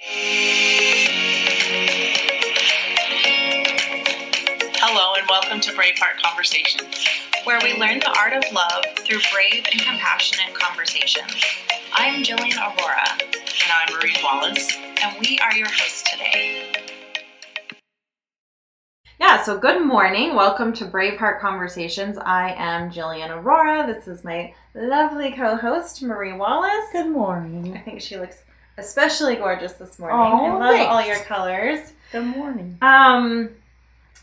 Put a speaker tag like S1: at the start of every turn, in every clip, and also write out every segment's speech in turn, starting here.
S1: Hello and welcome to Braveheart Conversations, where we learn the art of love through brave and compassionate conversations. I'm Jillian Aurora.
S2: And I'm Marie Wallace.
S1: And we are your hosts today.
S3: Yeah, so good morning. Welcome to Braveheart Conversations. I am Jillian Aurora. This is my lovely co-host, Marie Wallace.
S2: Good morning.
S3: I think she looks especially gorgeous this morning.
S2: Oh,
S3: I love
S2: thanks.
S3: all your colors.
S2: Good morning.
S3: All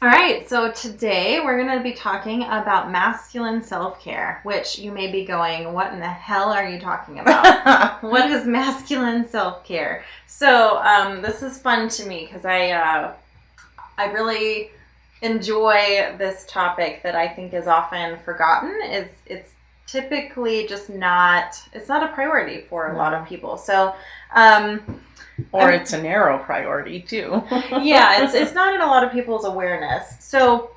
S3: right, so today we're going to be talking about masculine self-care, which you may be going, what in the hell are you talking about? What is masculine self-care? So this is fun to me because I really enjoy this topic that I think is often forgotten. It's typically just not a priority for a lot of people. So
S2: or it's a narrow priority too.
S3: Yeah, it's not in a lot of people's awareness. So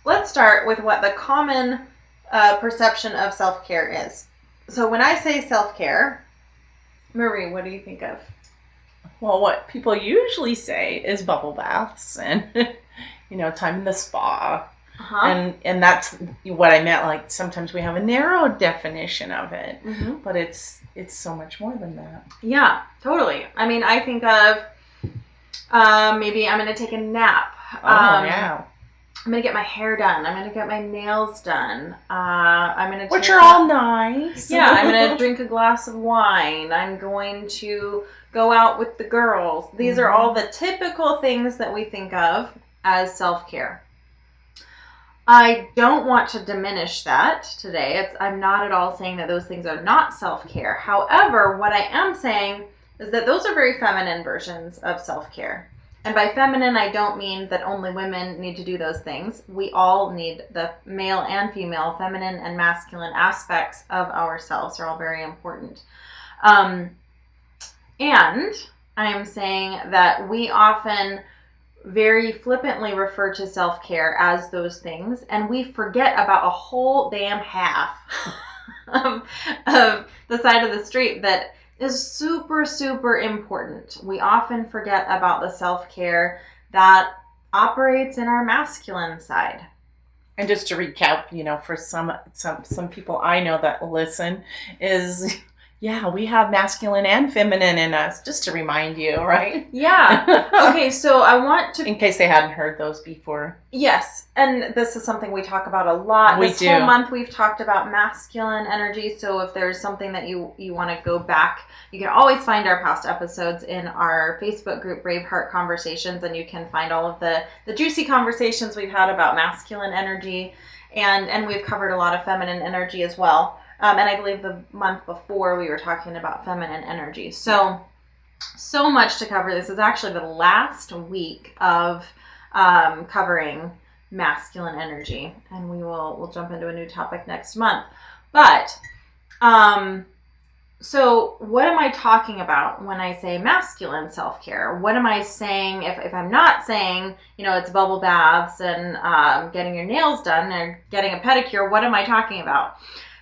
S3: let's start with what the common perception of self-care is. So when I say self-care, Marie, what do you think of?
S2: Well, what people usually say is bubble baths and time in the spa.
S3: Uh-huh.
S2: And that's what I meant. Like sometimes we have a narrow definition of it, but it's so much more than that.
S3: Yeah, totally. I mean, I think of maybe I'm going to take a nap.
S2: Yeah.
S3: I'm going to get my hair done. I'm going to get my nails done. I'm going to
S2: which are all nice.
S3: Yeah, I'm going to drink a glass of wine. I'm going to go out with the girls. These are all the typical things that we think of as self-care. I don't want to diminish that today. I'm not at all saying that those things are not self-care. However, what I am saying is that those are very feminine versions of self-care. And by feminine, I don't mean that only women need to do those things. We all need the male and female, feminine and masculine aspects of ourselves. They're all very important. And I am saying that we often very flippantly refer to self-care as those things, and we forget about a whole damn half of the side of the street that is super, super important. We often forget about the self-care that operates in our masculine side.
S2: And just to recap, for some people I know that listen is... Yeah, we have masculine and feminine in us, just to remind you, right?
S3: Yeah. Okay, so I want to...
S2: In case they hadn't heard those before.
S3: Yes, and this is something we talk about a lot. This whole month we've talked about masculine energy, so if there's something that you want to go back, you can always find our past episodes in our Facebook group, Braveheart Conversations, and you can find all of the juicy conversations we've had about masculine energy, and we've covered a lot of feminine energy as well. And I believe the month before we were talking about feminine energy. So much to cover. This is actually the last week of covering masculine energy. And we'll jump into a new topic next month. But, so what am I talking about when I say masculine self-care? What am I saying if I'm not saying, it's bubble baths and getting your nails done or getting a pedicure? What am I talking about?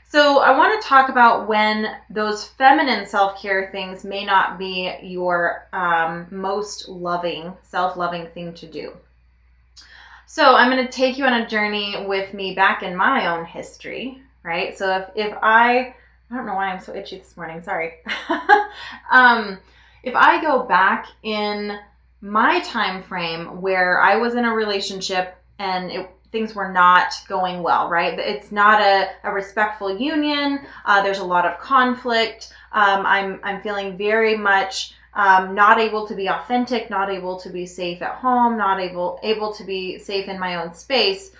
S3: So I want to talk about when those feminine self-care things may not be your most loving, self-loving thing to do. So I'm going to take you on a journey with me back in my own history, right? So if I don't know why I'm so itchy this morning, sorry. If I go back in my time frame where I was in a relationship and things were not going well, right? It's not a respectful union. There's a lot of conflict. I'm feeling very much not able to be authentic, not able to be safe at home, not able to be safe in my own space.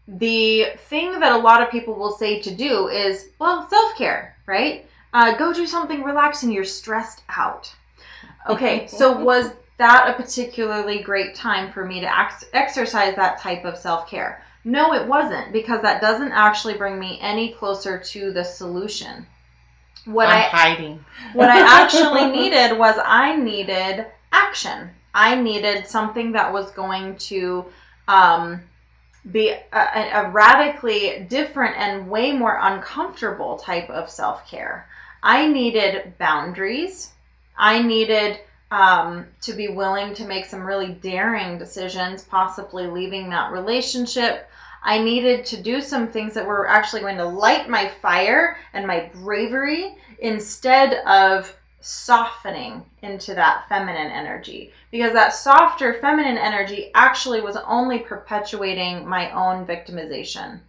S3: The thing that a lot of people will say to do is, well, self-care, right? Go do something relaxing. You're stressed out. Okay, so was that a particularly great time for me to exercise that type of self-care? No, it wasn't, because that doesn't actually bring me any closer to the solution. What I actually needed was I needed action. I needed something that was going to be a radically different and way more uncomfortable type of self-care. I needed boundaries. I needed to be willing to make some really daring decisions, possibly leaving that relationship. I needed to do some things that were actually going to light my fire and my bravery instead of softening into that feminine energy, because that softer feminine energy actually was only perpetuating my own victimization.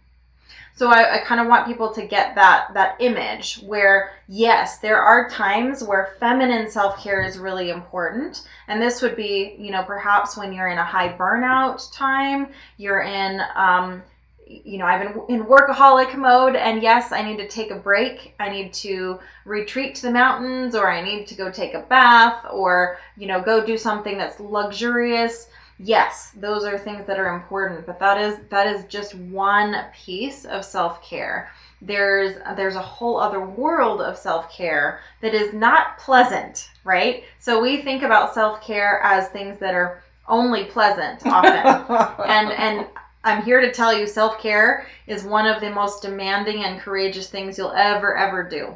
S3: So I kind of want people to get that image where, yes, there are times where feminine self-care is really important. And this would be, perhaps when you're in a high burnout time, you're in, I've been in workaholic mode, and yes, I need to take a break. I need to retreat to the mountains, or I need to go take a bath, or, go do something that's luxurious. Yes, those are things that are important, but that is just one piece of self-care. There's a whole other world of self-care that is not pleasant, right? So we think about self-care as things that are only pleasant often. and I'm here to tell you, self-care is one of the most demanding and courageous things you'll ever do.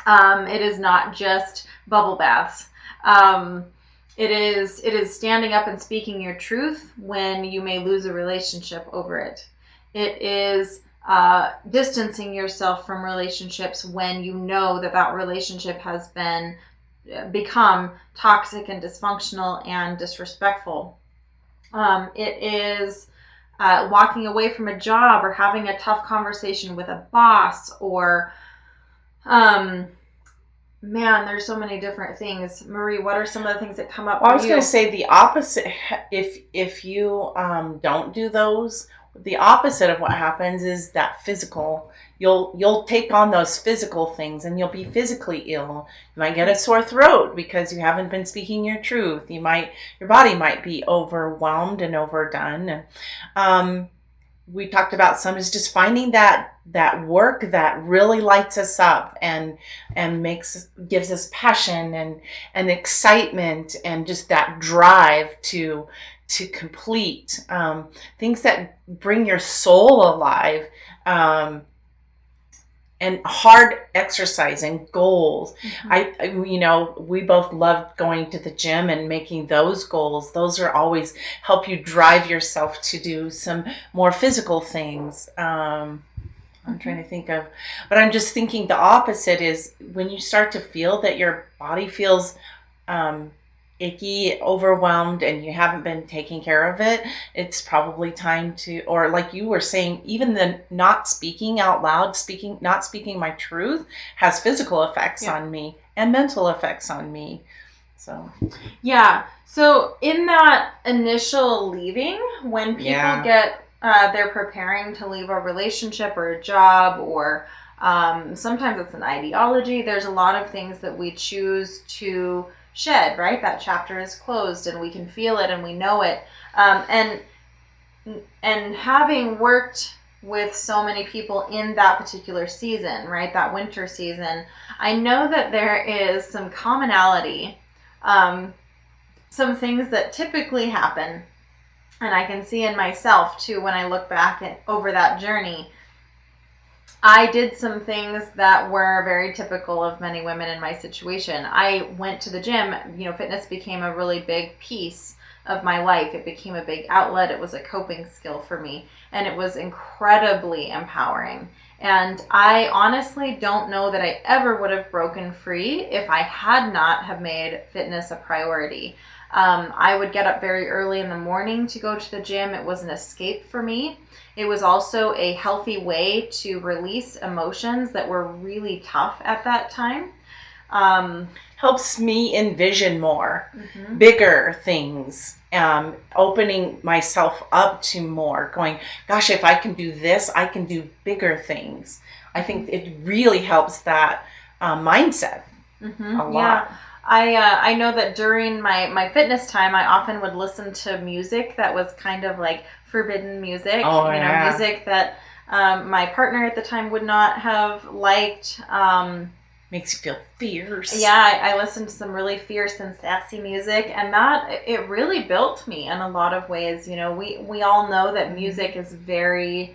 S3: It is not just bubble baths. It is standing up and speaking your truth when you may lose a relationship over it. It is distancing yourself from relationships when you know that relationship has become toxic and dysfunctional and disrespectful. It is walking away from a job, or having a tough conversation with a boss, or man, there's so many different things. Marie, what are some of the things that come up for you?
S2: I was going to say the opposite. If you don't do those, the opposite of what happens is that physical. You'll take on those physical things, and you'll be physically ill. You might get a sore throat because you haven't been speaking your truth. Your body might be overwhelmed and overdone. We talked about some is just finding that work that really lights us up and gives us passion and excitement, and just that drive to complete things that bring your soul alive, and hard exercise and goals. Mm-hmm. We both love going to the gym and making those goals. Those are always help you drive yourself to do some more physical things. I'm trying to think of, but I'm just thinking the opposite is when you start to feel that your body feels icky, overwhelmed, and you haven't been taking care of it, it's probably time to, or like you were saying, even the not speaking out loud, not speaking my truth has physical effects on me and mental effects on me. So in that initial leaving, when people get they're preparing to leave a relationship or a job, or sometimes it's an ideology, there's a lot of things that we choose to shed, right? That chapter is closed, and we can feel it and we know it. And having worked with so many people in that particular season, right? That winter season, I know that there is some commonality, some things that typically happen. And I can see in myself too, when I look back over that journey, I did some things that were very typical of many women in my situation. I went to the gym. Fitness became a really big piece of my life. It became a big outlet. It was a coping skill for me, and it was incredibly empowering. And I honestly don't know that I ever would have broken free if I had not have made fitness a priority. I would get up very early in the morning to go to the gym. It was an escape for me. It was also a healthy way to release emotions that were really tough at that time. Helps me envision more, bigger things, opening myself up to more, going, gosh, if I can do this, I can do bigger things. I think it really helps that mindset a lot.
S3: Yeah. I know that during my fitness time, I often would listen to music that was kind of like forbidden music, music that my partner at the time would not have liked.
S2: Makes you feel fierce.
S3: Yeah, I listened to some really fierce and sassy music, and that it really built me in a lot of ways. We all know that music is very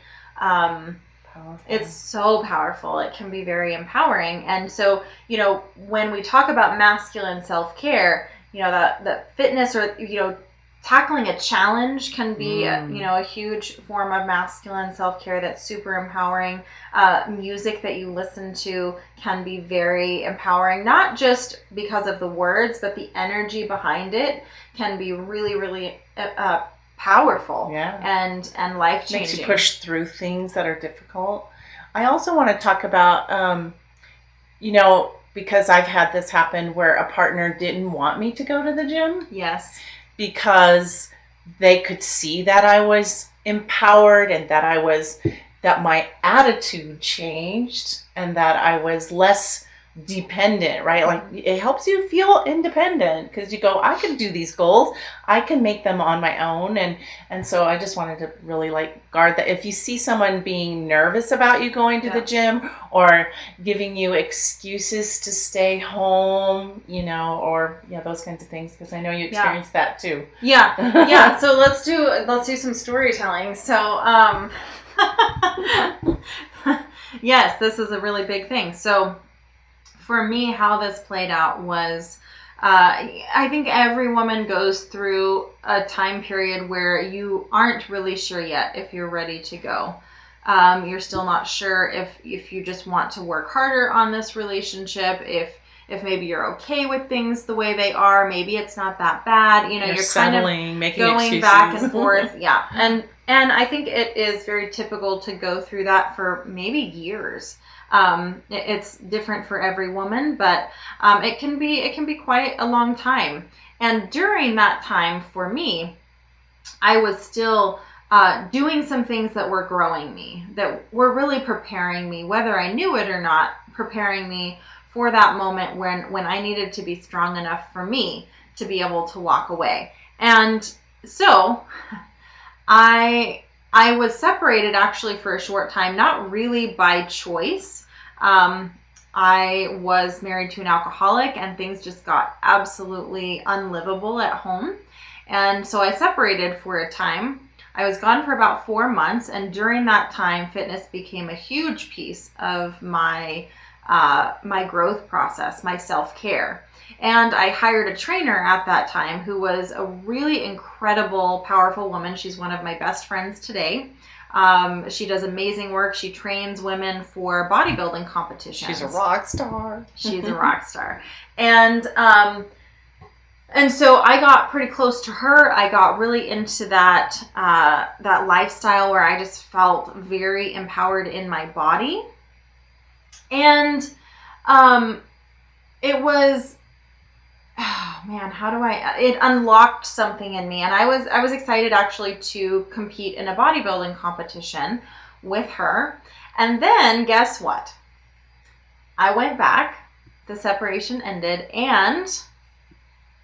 S4: powerful.
S2: It's so powerful. It can be very empowering. And so, when we talk about masculine self-care, that fitness or, tackling a challenge can be, a huge form of masculine self-care that's super empowering. Music that you listen to can be very empowering, not just because of the words, but the energy behind it can be really, really powerful and life-changing.
S4: Makes you push through things that are difficult. I also want to talk about, because I've had this happen where a partner didn't want me to go to the gym.
S2: Yes.
S4: Because they could see that I was empowered and that my attitude changed and that I was less dependent, right? Like, it helps you feel independent because you go, I can do these goals. I can make them on my own. And so I just wanted to really guard that. If you see someone being nervous about you going to the gym or giving you excuses to stay home, or those kinds of things, because I know you experienced that too.
S2: Yeah. So let's do some storytelling. So, yes, this is a really big thing. So for me, how this played out was, I think every woman goes through a time period where you aren't really sure yet if you're ready to go. You're still not sure if you just want to work harder on this relationship, if maybe you're okay with things the way they are, maybe it's not that bad. You're
S4: settling,
S2: kind of
S4: making
S2: going
S4: excuses.
S2: back and forth. Yeah. And I think it is very typical to go through that for maybe years. It's different for every woman, but it can be quite a long time. And during that time for me, I was still doing some things that were growing me, that were really preparing me, whether I knew it or not, preparing me for that moment when I needed to be strong enough for me to be able to walk away. And so I was separated actually for a short time, not really by choice. I was married to an alcoholic and things just got absolutely unlivable at home. And so I separated for a time. I was gone for about 4 months, and during that time, fitness became a huge piece of my growth process, my self-care. And I hired a trainer at that time who was a really incredible, powerful woman. She's one of my best friends today. She does amazing work. She trains women for bodybuilding competitions.
S4: She's a rock star.
S2: She's a rock star. And so I got pretty close to her. I got really into that lifestyle where I just felt very empowered in my body. And it was, oh man, it unlocked something in me. And I was excited actually to compete in a bodybuilding competition with her. And then guess what? I went back, the separation ended, and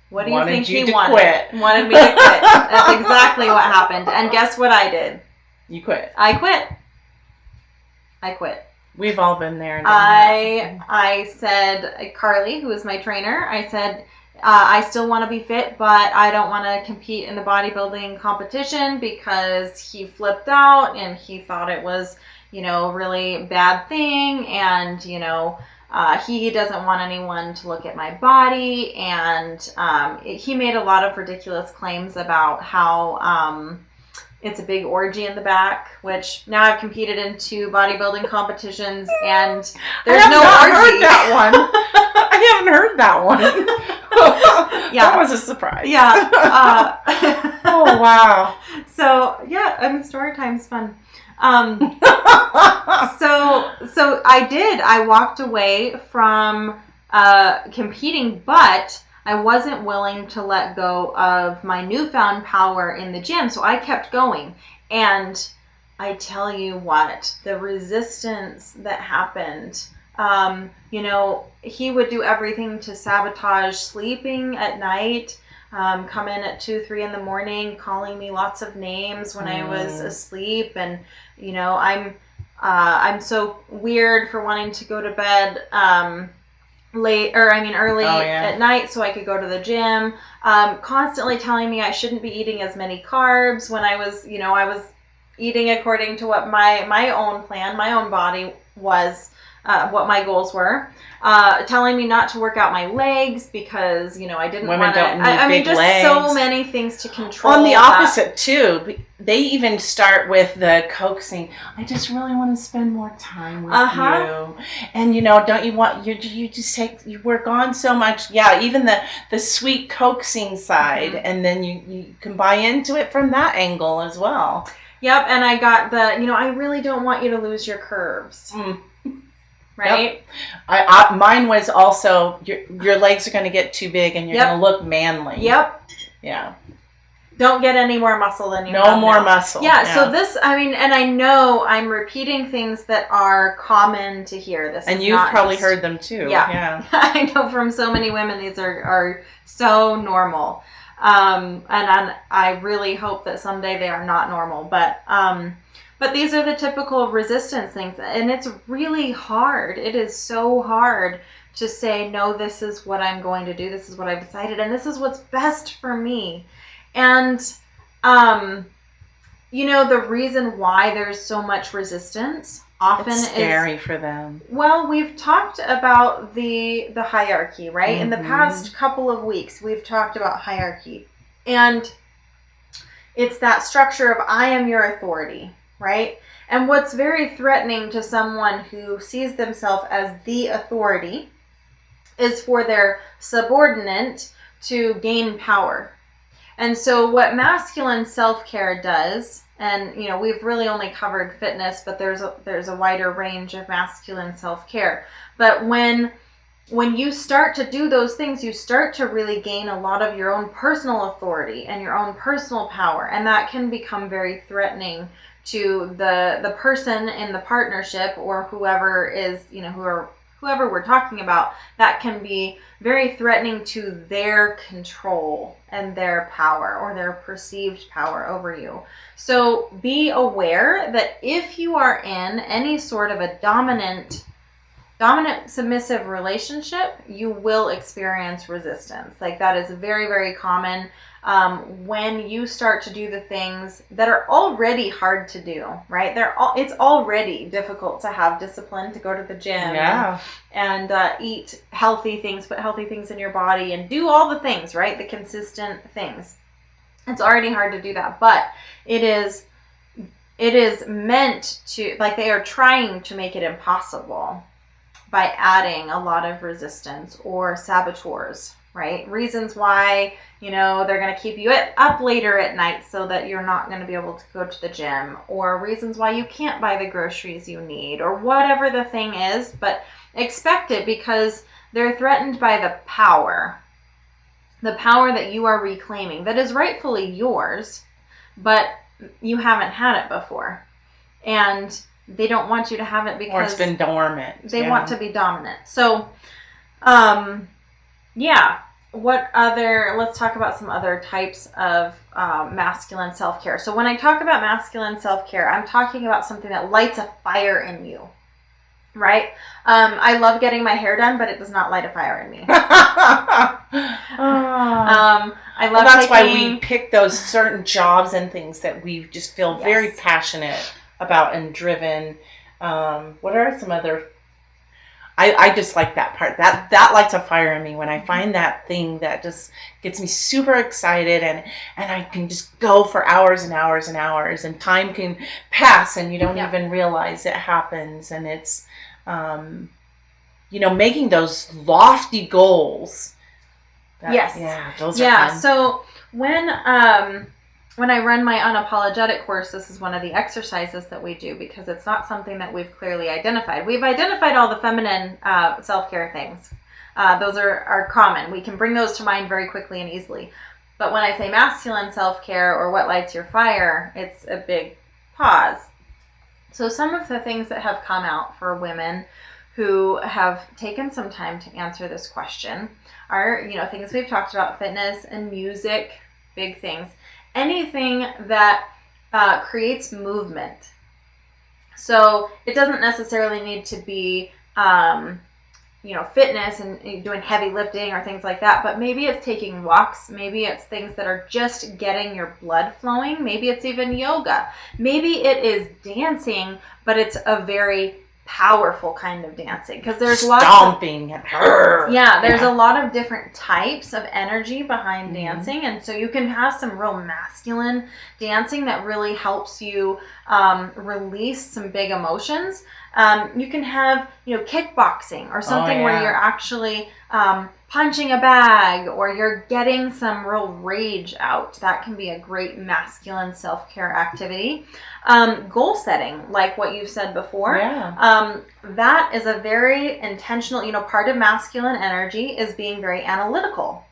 S2: what do you think he wanted?
S4: Quit.
S2: Wanted me to quit. That's exactly what happened. And guess what I did?
S4: You quit.
S2: I quit.
S4: We've all been there.
S2: I said, Carly, who is my trainer, I said, I still want to be fit, but I don't want to compete in the bodybuilding competition because he flipped out and he thought it was, a really bad thing. And, he doesn't want anyone to look at my body. And he made a lot of ridiculous claims about how it's a big orgy in the back, which now I've competed in 2 bodybuilding competitions and there's no orgy.
S4: I haven't heard that one. Yeah. That was a surprise.
S2: Yeah.
S4: Oh, wow.
S2: So, yeah, story time's fun. So I did. I walked away from competing, but I wasn't willing to let go of my newfound power in the gym. So I kept going. And I tell you what, the resistance that happened, he would do everything to sabotage sleeping at night, come in at 2, 3 in the morning, calling me lots of names when I was asleep. And, I'm so weird for wanting to go to bed, early at night so I could go to the gym, constantly telling me I shouldn't be eating as many carbs when I was eating according to what my own plan, my own body was, what my goals were, telling me not to work out my legs because, I didn't want to. I mean, just legs. So many things to control.
S4: On the opposite too, they even start with the coaxing. I just really want to spend more time with you, and don't you want you just you work on so much? Yeah, even the sweet coaxing side, and then you can buy into it from that angle as well.
S2: Yep, and I got the I really don't want you to lose your curves. Right?
S4: Yep. Mine was also your legs are going to get too big and you're going to look manly.
S2: Yep.
S4: Yeah.
S2: Don't get any more muscle than you have.
S4: No more muscle.
S2: Yeah, so this, and I know I'm repeating things that are common to hear.
S4: And you've probably heard them too. Yeah.
S2: I know from so many women these are so normal. And I really hope that someday they are not normal. But these are the typical resistance things, and it's really hard. It is so hard to say, no, this is what I'm going to do. This is what I've decided, and this is what's best for me. And, the reason why there's so much resistance often is
S4: scary for them.
S2: Well, we've talked about the hierarchy, right? In the past couple of weeks, we've talked about hierarchy, and it's that structure of I am your authority. Right? And what's very threatening to someone who sees themselves as the authority is for their subordinate to gain power. And so what masculine self-care does, and we've really only covered fitness, but there's a wider range of masculine self-care. But when you start to do those things, you start to really gain a lot of your own personal authority and your own personal power, and that can become very threatening to the person in the partnership or whoever is, whoever we're talking about. That can be very threatening to their control and their power or their perceived power over you. So be aware that if you are in any sort of a dominant submissive relationship, you will experience resistance. Like that is very, very common. When you start to do the things that are already hard to do, right? It's already difficult to have discipline, to go to the gym and eat healthy things, put healthy things in your body and do all the things, right? The consistent things. It's already hard to do that, but it is meant to, like they are trying to make it impossible by adding a lot of resistance or saboteurs, right? Reasons why, they're going to keep you up later at night so that you're not going to be able to go to the gym, or reasons why you can't buy the groceries you need, or whatever the thing is, but expect it because they're threatened by the power that you are reclaiming that is rightfully yours, but you haven't had it before. And they don't want you to have it because...
S4: Or it's been dormant.
S2: They want to be dominant. So, let's talk about some other types of masculine self-care. So when I talk about masculine self-care, I'm talking about something that lights a fire in you, right? I love getting my hair done, but it does not light a fire in me. I love
S4: that's why we pick those certain jobs and things that we just feel very passionate about and driven. What are some other... I just like that part. That lights a fire in me when I find that thing that just gets me super excited and I can just go for hours and hours and hours, and time can pass and you don't even realize it happens. And it's, making those lofty goals. Those are fun.
S2: So when I run my unapologetic course, this is one of the exercises that we do because it's not something that we've clearly identified. We've identified all the feminine self-care things. Those are common. We can bring those to mind very quickly and easily. But when I say masculine self-care or what lights your fire, it's a big pause. So some of the things that have come out for women who have taken some time to answer this question are, things we've talked about, fitness and music, big things. Anything that creates movement. So it doesn't necessarily need to be fitness and doing heavy lifting or things like that, but maybe it's taking walks, maybe it's things that are just getting your blood flowing, maybe it's even yoga, maybe it is dancing, but it's a very powerful kind of dancing, because there's
S4: stomping
S2: a lot of different types of energy behind dancing, and so you can have some real masculine dancing that really helps you release some big emotions. You can have kickboxing or something where you're actually punching a bag, or you're getting some real rage out. That can be a great masculine self-care activity. Goal setting, like what you've said before. That is a very intentional, part of masculine energy is being very analytical.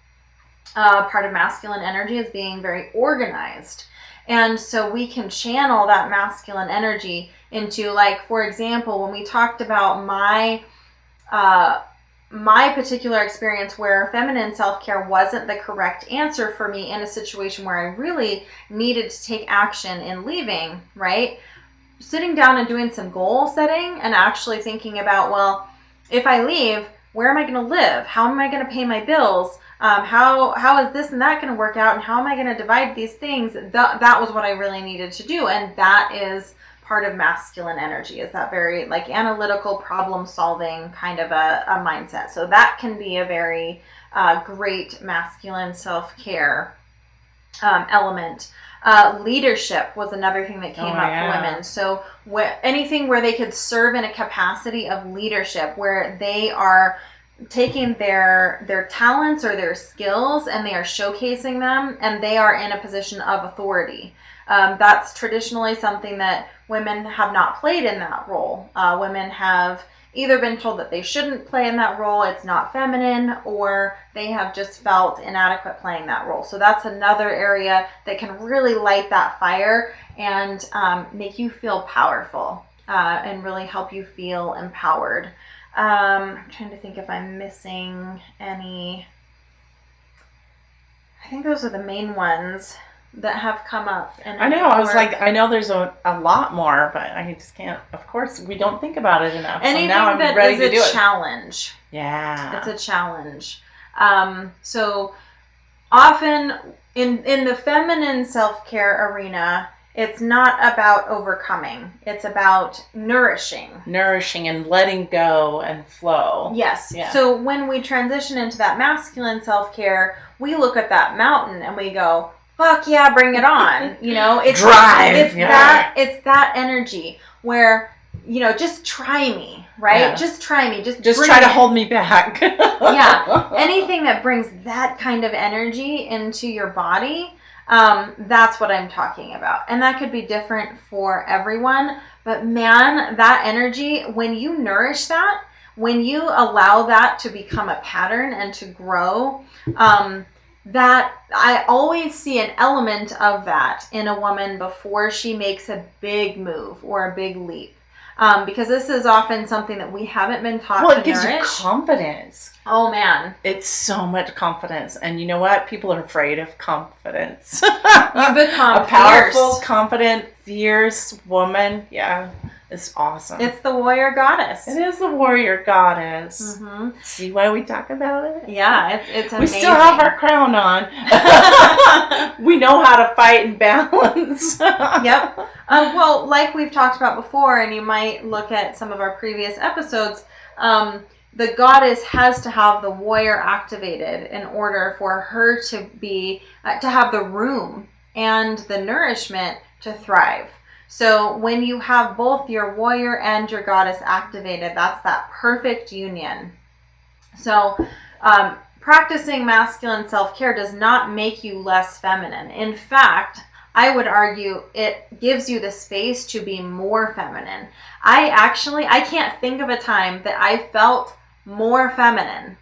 S2: Part of masculine energy is being very organized. And so we can channel that masculine energy into, like, for example, when we talked about my particular experience where feminine self-care wasn't the correct answer for me in a situation where I really needed to take action in leaving, right? Sitting down and doing some goal setting and actually thinking about, well, if I leave, where am I going to live? How am I going to pay my bills? How is this and that going to work out? And how am I going to divide these things? That was what I really needed to do. And that is part of masculine energy, is that very analytical problem solving kind of a mindset. So that can be a very great masculine self-care element. Leadership was another thing that came up for women. So anything where they could serve in a capacity of leadership, where they are taking their talents or their skills and they are showcasing them, and they are in a position of authority. That's traditionally something that women have not played in that role. Women have either been told that they shouldn't play in that role, it's not feminine, or they have just felt inadequate playing that role. So that's another area that can really light that fire and make you feel powerful and really help you feel empowered. I'm trying to think if I'm missing any. I think those are the main ones that have come up. And
S4: I know, I was like, I know there's a lot more, but I just can't, of course, we don't think about it enough.
S2: Anything
S4: so now I'm
S2: that
S4: ready
S2: is
S4: to do
S2: a challenge.
S4: Yeah.
S2: It's a challenge. So often in the feminine self-care arena, it's not about overcoming. It's about nourishing. Nourishing
S4: and letting go and flow.
S2: Yes. Yeah. So when we transition into that masculine self-care, we look at that mountain and we go, fuck yeah, bring it on. It's
S4: drive.
S2: It's that energy where, just try me, right? Yeah. Just try me. Just
S4: try to hold me back.
S2: Yeah. Anything that brings that kind of energy into your body, that's what I'm talking about. And that could be different for everyone. But man, that energy, when you nourish that, when you allow that to become a pattern and to grow, that I always see an element of that in a woman before she makes a big move or a big leap. Because this is often something that we haven't been taught to nourish.
S4: Well, it gives you confidence.
S2: Oh, man.
S4: It's so much confidence. And you know what? People are afraid of confidence.
S2: You become
S4: a powerful, confident, fierce woman. Yeah. It's awesome.
S2: It's the warrior goddess.
S4: It is the warrior goddess.
S2: Mm-hmm.
S4: See why we talk about it?
S2: Yeah, it's amazing.
S4: We still have our crown on. We know how to fight and balance.
S2: Yep. Well, like we've talked about before, and you might look at some of our previous episodes, the goddess has to have the warrior activated in order for her to be to have the room and the nourishment to thrive. So when you have both your warrior and your goddess activated, that's that perfect union. So practicing masculine self-care does not make you less feminine. In fact, I would argue it gives you the space to be more feminine. I can't think of a time that I felt more feminine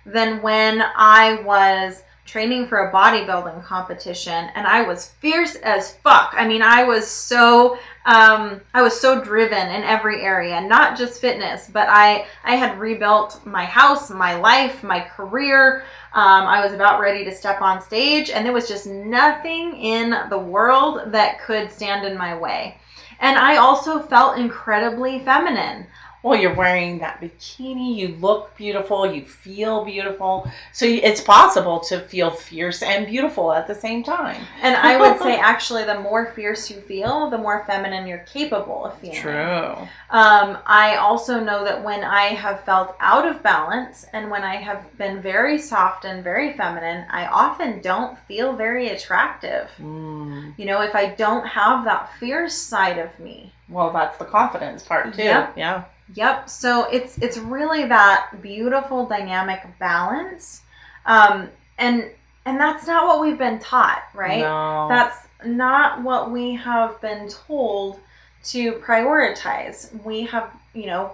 S2: than when I was training for a bodybuilding competition, and I was fierce as fuck. I mean, I was so driven in every area, not just fitness, but I had rebuilt my house, my life, my career. I was about ready to step on stage, and there was just nothing in the world that could stand in my way. And I also felt incredibly feminine.
S4: Well, you're wearing that bikini, you look beautiful, you feel beautiful. So it's possible to feel fierce and beautiful at the same time.
S2: And I would say, actually, the more fierce you feel, the more feminine you're capable of feeling.
S4: True.
S2: I also know that when I have felt out of balance and when I have been very soft and very feminine, I often don't feel very attractive. You know, if I don't have that fierce side of me.
S4: Well, that's the confidence part too.
S2: Yep.
S4: Yeah.
S2: Yep. So it's really that beautiful dynamic balance. And that's not what we've been taught, right?
S4: No.
S2: That's not what we have been told to prioritize. We have, you know,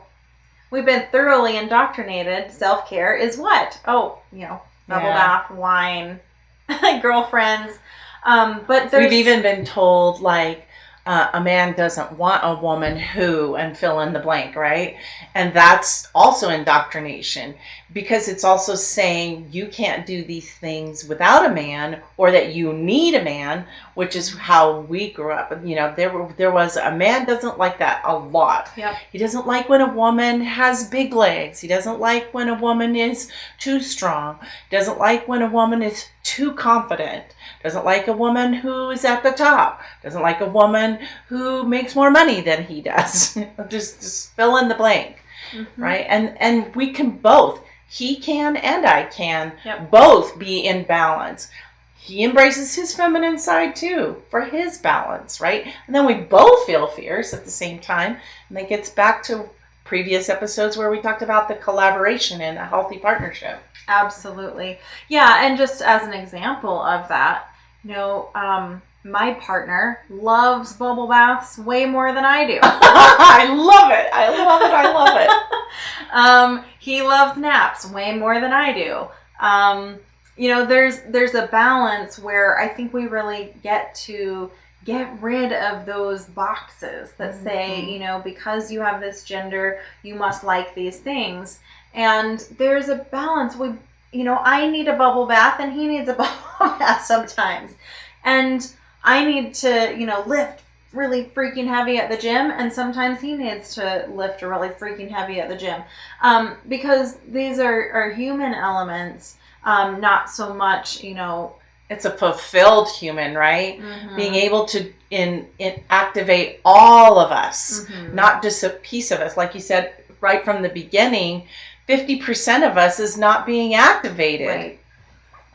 S2: we've been thoroughly indoctrinated. Self-care is what? Oh, you know, bubble bath, wine, girlfriends. But
S4: we've even been told, like, a man doesn't want a woman who, and fill in the blank, right? And that's also indoctrination, because it's also saying you can't do these things without a man, or that you need a man, which is how we grew up. You know, there was a man doesn't like that a lot.
S2: Yep.
S4: He doesn't like when a woman has big legs. He doesn't like when a woman is too strong. He doesn't like when a woman is too confident. Doesn't like a woman who is at the top. Doesn't like a woman who makes more money than he does. just fill in the blank, right? And we can both. He can and I can both be in balance. He embraces his feminine side too for his balance, right? And then we both feel fierce at the same time. And that gets back to previous episodes where we talked about the collaboration and a healthy partnership.
S2: Absolutely. Yeah, and just as an example of that, you know, my partner loves bubble baths way more than I do.
S4: I love it. I love it. I love it.
S2: He loves naps way more than I do. You know, there's a balance where I think we really get to get rid of those boxes that say, you know, because you have this gender, you must like these things. And there's a balance. I need a bubble bath and he needs a bubble bath sometimes. And I need to, you know, lift really freaking heavy at the gym, and sometimes he needs to lift really freaking heavy at the gym. Because these are human elements, not so much, you know.
S4: It's a fulfilled human, right? Being able to activate all of us, not just a piece of us. Like you said right from the beginning, 50% of us is not being activated.
S2: Right.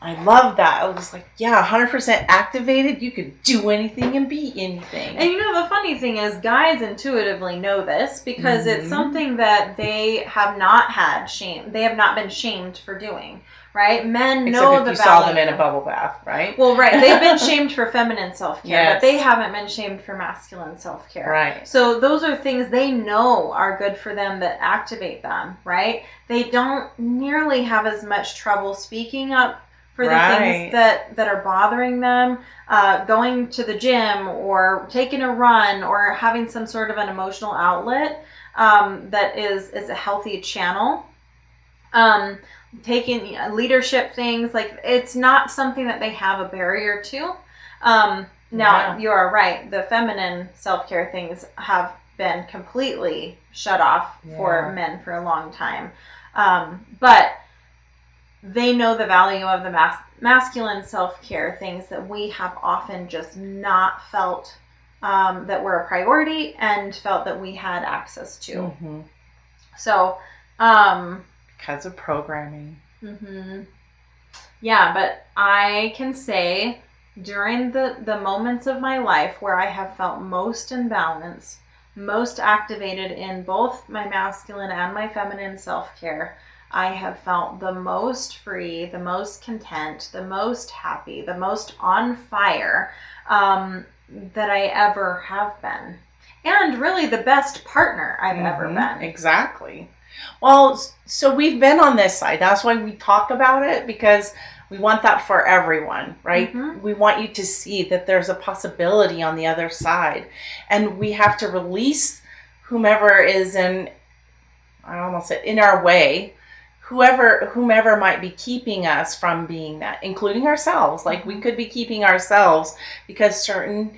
S4: I love that. I was like, yeah, 100% activated. You could do anything and be anything.
S2: And you know, the funny thing is, guys intuitively know this because it's something that they have not had shame. They have not been shamed for doing, right? Men know the value.
S4: Except if you saw them in a bubble bath, right?
S2: Well, right. They've been shamed for feminine self-care, but they
S4: Yes.
S2: haven't been shamed for masculine self-care.
S4: Right.
S2: So those are things they know are good for them that activate them, right? They don't nearly have as much trouble speaking up for the things that are bothering them, going to the gym or taking a run or having some sort of an emotional outlet that is a healthy channel. Taking leadership things, like it's not something that they have a barrier to. Now, you are right. The feminine self-care things have been completely shut off for men for a long time. But they know the value of the masculine self-care things that we have often just not felt that were a priority and felt that we had access to. So,
S4: because of programming.
S2: Yeah, but I can say during the moments of my life where I have felt most in balance, most activated in both my masculine and my feminine self-care, I have felt the most free, the most content, the most happy, the most on fire that I ever have been. And really the best partner I've ever been.
S4: Exactly. Well, so we've been on this side. That's why we talk about it, because we want that for everyone, right? We want you to see that there's a possibility on the other side. And we have to release whomever is in our way, whomever might be keeping us from being that, including ourselves. Like we could be keeping ourselves because certain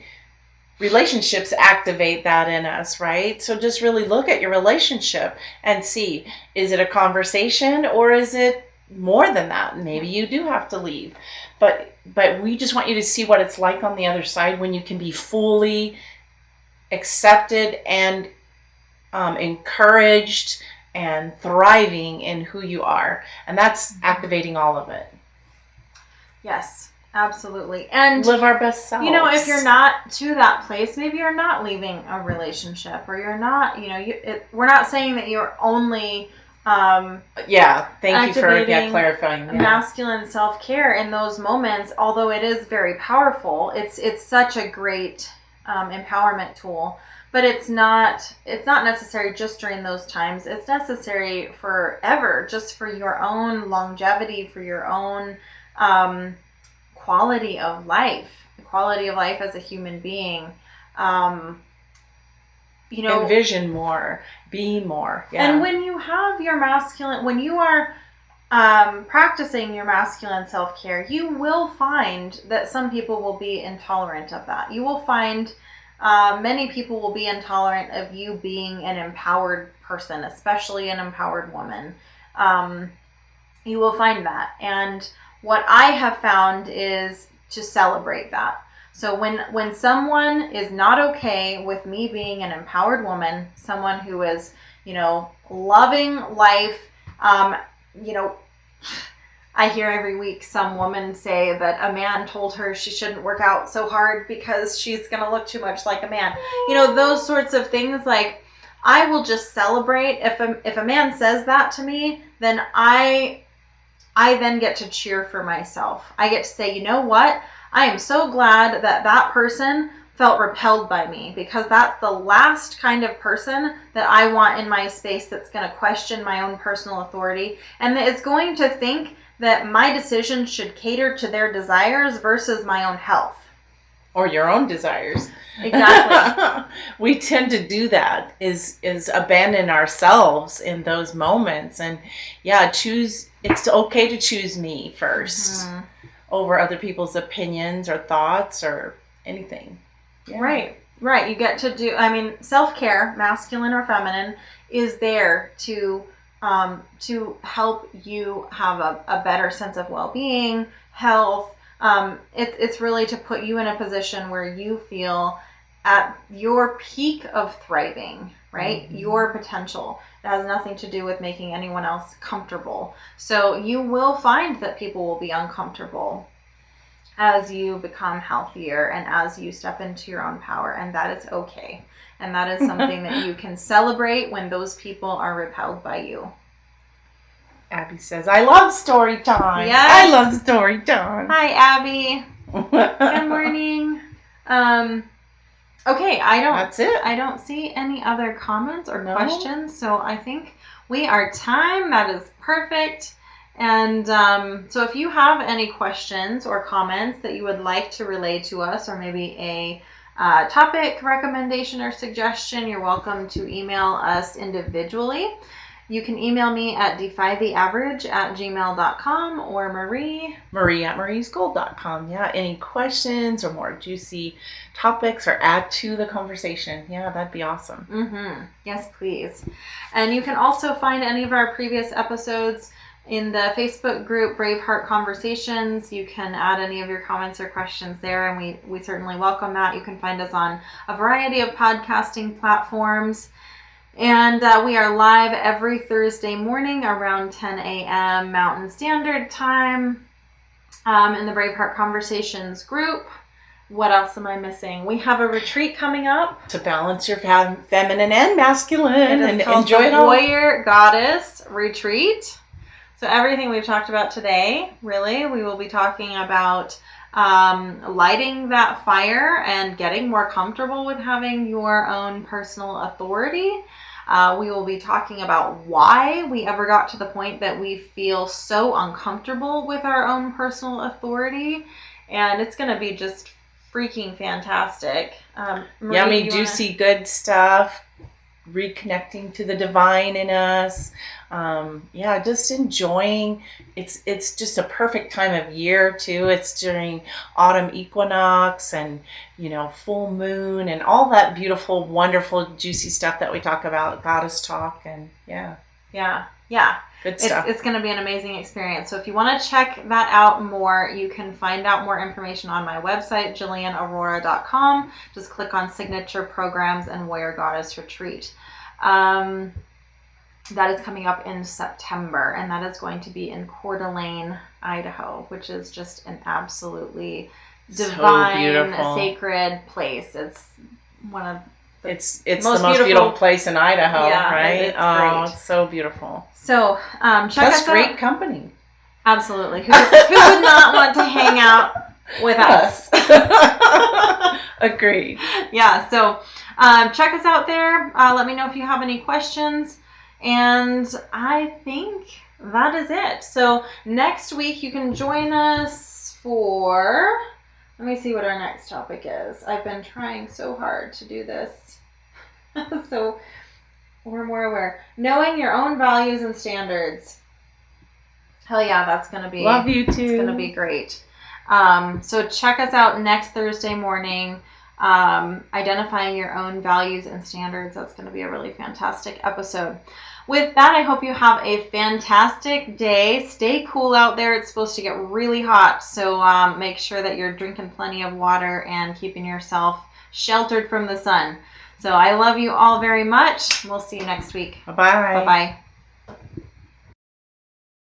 S4: relationships activate that in us, right? So just really look at your relationship and see, is it a conversation or is it more than that? Maybe you do have to leave. But we just want you to see what it's like on the other side when you can be fully accepted and encouraged and thriving in who you are. And that's activating all of it.
S2: Yes, absolutely. And
S4: live our best selves.
S2: If you're not to that place, maybe you're not leaving a relationship, or you're not, we're not saying that you're only
S4: thank you for clarifying.
S2: Masculine self-care in those moments, although it is very powerful. It's such a great empowerment tool, but it's not necessary just during those times. It's necessary forever, just for your own longevity, for your own quality of life as a human being.
S4: Envision more, be more. Yeah.
S2: And when you have your masculine, when you are practicing your masculine self-care, you will find that some people will be intolerant of that. You will find many people will be intolerant of you being an empowered person, especially an empowered woman. You will find that. And what I have found is to celebrate that. So when someone is not okay with me being an empowered woman, someone who is, loving life, I hear every week some woman say that a man told her she shouldn't work out so hard because she's going to look too much like a man. Those sorts of things. Like, I will just celebrate. If a man says that to me, then I then get to cheer for myself. I get to say, you know what? I am so glad that person felt repelled by me, because that's the last kind of person that I want in my space that's going to question my own personal authority and that is going to think that my decisions should cater to their desires versus my own health.
S4: Or your own desires.
S2: Exactly.
S4: We tend to do that, is abandon ourselves in those moments. And it's okay to choose me first over other people's opinions or thoughts or anything. Yeah.
S2: Right. You get to do, self-care, masculine or feminine, is there to help you have a better sense of well-being, health. It's really to put you in a position where you feel at your peak of thriving, right? Mm-hmm. Your potential. It has nothing to do with making anyone else comfortable. So you will find that people will be uncomfortable as you become healthier and as you step into your own power, and that is okay. And that is something that you can celebrate when those people are repelled by you.
S4: Abby says, I love story time.
S2: Yes.
S4: I love story time.
S2: Hi, Abby. Good morning. Okay,
S4: That's it.
S2: I don't see any other comments or questions, so I think we are time. That is perfect. And so if you have any questions or comments that you would like to relay to us, or maybe a topic recommendation or suggestion, you're welcome to email us individually. You can email me at defytheaverage@gmail.com or Marie
S4: at mariesgold.com. Yeah, any questions or more juicy topics or add to the conversation. Yeah, that'd be awesome.
S2: Mm-hmm. Yes, please. And you can also find any of our previous episodes in the Facebook group, Braveheart Conversations. You can add any of your comments or questions there, and we certainly welcome that. You can find us on a variety of podcasting platforms. And we are live every Thursday morning around 10 a.m. Mountain Standard Time in the Braveheart Conversations group. What else am I missing? We have a retreat coming up.
S4: To balance your feminine and masculine and
S2: enjoy it all. Warrior Goddess Retreat. So everything we've talked about today, really, we will be talking about lighting that fire and getting more comfortable with having your own personal authority. We will be talking about why we ever got to the point that we feel so uncomfortable with our own personal authority. And it's going to be just freaking fantastic.
S4: Marie, yummy, juicy, good stuff. reconnecting to the divine in us. Just enjoying. It's just a perfect time of year too. It's during autumn equinox and, full moon and all that beautiful, wonderful, juicy stuff that we talk about, goddess talk, and
S2: Yeah.
S4: Good stuff.
S2: It's going to be an amazing experience. So if you want to check that out more, you can find out more information on my website, jillianaurora.com. Just click on Signature Programs and Warrior Goddess Retreat. That is coming up in September, and that is going to be in Coeur d'Alene, Idaho, which is just an absolutely divine, sacred place. It's one of
S4: It's the most beautiful place in Idaho, right?
S2: It's
S4: it's so beautiful.
S2: So check us out.
S4: Great company.
S2: Absolutely. Who would not want to hang out with us?
S4: Agreed.
S2: Yeah. So check us out there. Let me know if you have any questions. And I think that is it. So next week you can join us for... Let me see what our next topic is. I've been trying so hard to do this. So we're more aware. Knowing your own values and standards. Hell yeah, that's going to be...
S4: Love you too.
S2: It's going to be great. So check us out next Thursday morning. Identifying your own values and standards. That's going to be a really fantastic episode. With that, I hope you have a fantastic day. Stay cool out there. It's supposed to get really hot. So make sure that you're drinking plenty of water and keeping yourself sheltered from the sun. So I love you all very much. We'll see you next week.
S4: Bye-bye.
S2: Bye-bye.